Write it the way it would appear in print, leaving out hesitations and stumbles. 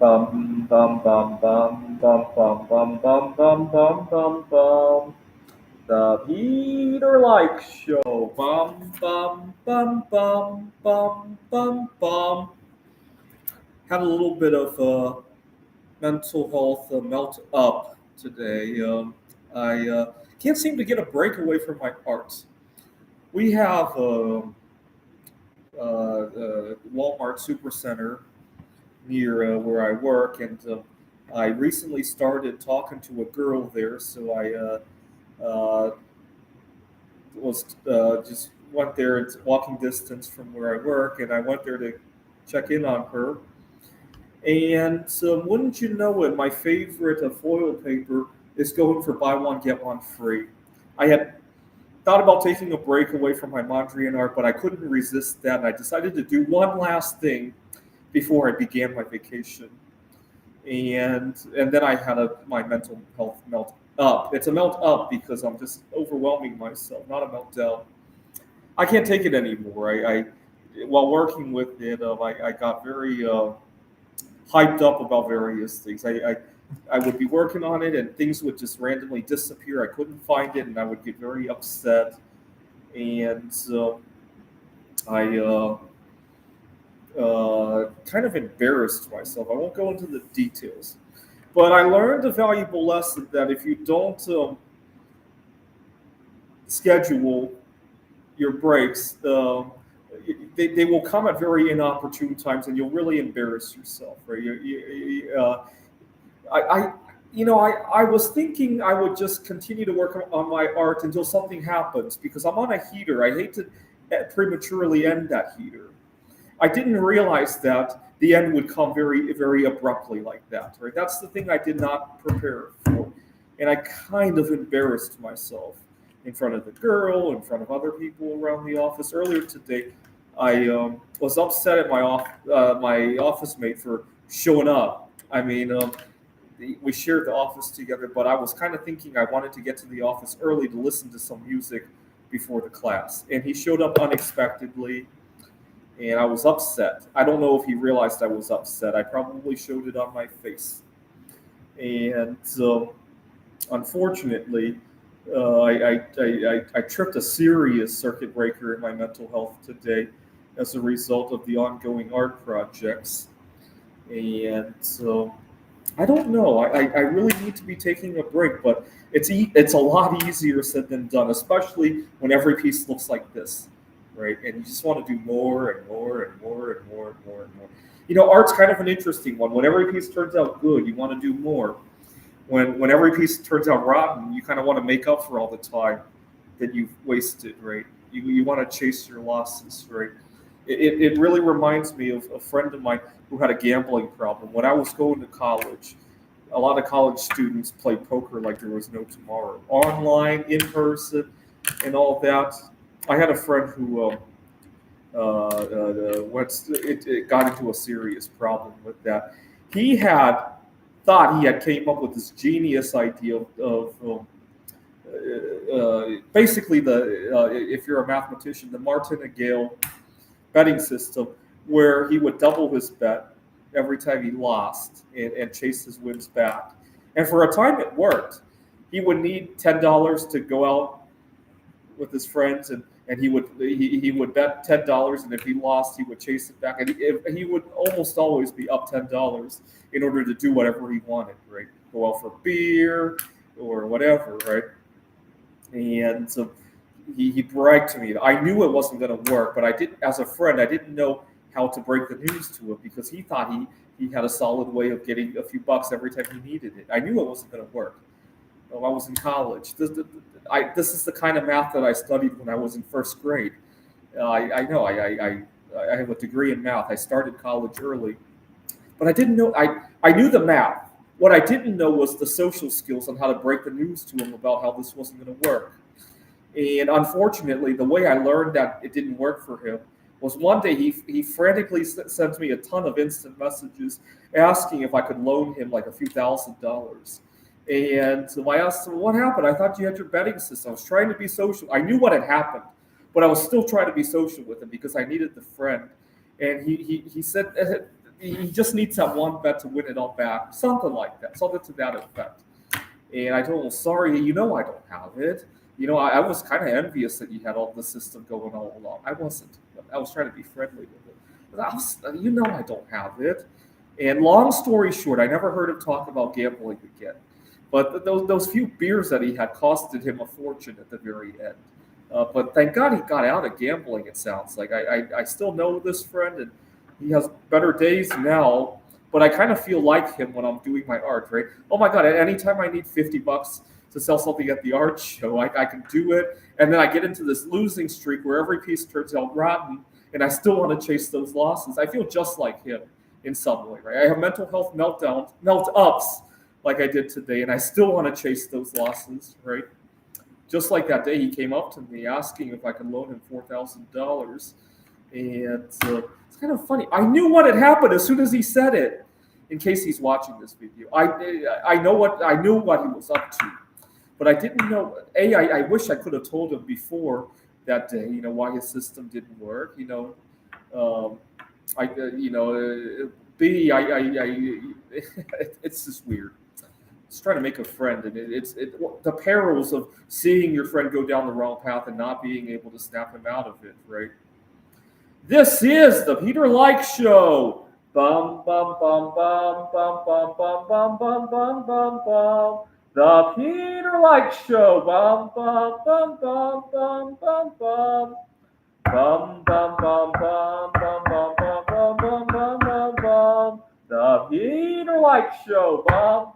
Bum bum bum bum bum bum bum bum bum bum bum bum. The Peter Like Show. Bum bum bum bum bum bum bum. Had a little bit of mental health melt up today. I can't seem to get a break away from my art. We have Walmart Supercenter near where I work, and I recently started talking to a girl there, so I was just went there. It's walking distance from where I work, and I went there to check in on her. And wouldn't you know it, my favorite foil paper is going for buy one get one free. I had thought about taking a break away from my Mondrian art, but I couldn't resist that, and I decided to do one last thing before I began my vacation. And then I had my mental health melt up. It's a melt up because I'm just overwhelming myself, not a meltdown. I can't take it anymore. I while working with it, I got very hyped up about various things. I would be working on it, and things would just randomly disappear. I couldn't find it, and I would get very upset. And I kind of embarrassed myself. I won't go into the details, but I learned a valuable lesson that if you don't schedule your breaks, they will come at very inopportune times, and you'll really embarrass yourself. Right? I I was thinking I would just continue to work on my art until something happens because I'm on a heater. I hate to prematurely end that heater. I didn't realize that the end would come very, very abruptly like that. Right? That's the thing I did not prepare for, and I kind of embarrassed myself in front of the girl, in front of other people around the office. Earlier today, I was upset at my office mate for showing up. I mean, we shared the office together, but I was kind of thinking I wanted to get to the office early to listen to some music before the class, and he showed up unexpectedly and I was upset. I don't know if he realized I was upset. I probably showed it on my face. And so, unfortunately, I tripped a serious circuit breaker in my mental health today as a result of the ongoing art projects. And so, I don't know. I really need to be taking a break, but it's a lot easier said than done, especially when every piece looks like this, right? And you just want to do more and more and more and more and more and more. Art's kind of an interesting one. When every piece turns out good, you want to do more. When every piece turns out rotten, you kind of want to make up for all the time that you've wasted, right? You want to chase your losses, right? It really reminds me of a friend of mine who had a gambling problem. When I was going to college, a lot of college students played poker like there was no tomorrow, online, in person, and all that. I had a friend who it got into a serious problem with that. He had thought he had came up with this genius idea of basically the if you're a mathematician, the martingale betting system, where he would double his bet every time he lost and chase his wins back. And for a time, it worked. He would need $10 to go out with his friends, and he would bet $10, and if he lost, he would chase it back, and he would almost always be up $10 in order to do whatever he wanted, right? Go out for beer or whatever, right? And so he bragged to me. I knew it wasn't going to work, but I didn't. As a friend, I didn't know how to break the news to him because he thought he had a solid way of getting a few bucks every time he needed it. I knew it wasn't going to work. I was in college. This is the kind of math that I studied when I was in first grade. I know I have a degree in math. I started college early, but I didn't know. I knew the math. What I didn't know was the social skills on how to break the news to him about how this wasn't going to work. And unfortunately, the way I learned that it didn't work for him was one day he frantically sent me a ton of instant messages asking if I could loan him like a few $1,000s. And so I asked him, what happened? I thought you had your betting system. I was trying to be social. I knew what had happened, but I was still trying to be social with him because I needed the friend. And he said, he just needs that one bet to win it all back, something like that, something to that effect. And I told him, sorry, I don't have it. I was kind of envious that you had all the system going all along. I wasn't. I was trying to be friendly with it. But I don't have it. And long story short, I never heard him talk about gambling again. But those few beers that he had costed him a fortune at the very end. But thank God he got out of gambling, it sounds like. I still know this friend, and he has better days now. But I kind of feel like him when I'm doing my art, right? Oh my God, anytime I need $50 to sell something at the art show, I can do it. And then I get into this losing streak where every piece turns out rotten, and I still want to chase those losses. I feel just like him in some way, right? I have mental health melt-ups like I did today, and I still want to chase those losses, right? Just like that day, he came up to me asking if I could loan him $4,000, and it's kind of funny. I knew what had happened as soon as he said it. In case he's watching this video, I knew what he was up to, but I didn't know. I wish I could have told him before that day. Why his system didn't work. B. It's just weird. It's trying to make a friend, and it's the perils of seeing your friend go down the wrong path and not being able to snap him out of it, right? This is the Peter Like Show. Bum bum bum bum bum bum bum bum bum bum bum bum. The Peter Like Show. Bum bum bum bum bum bum bum. Bum bum bum bum bum bum bum bum bum bum bum. The Peter Like Show. Bum.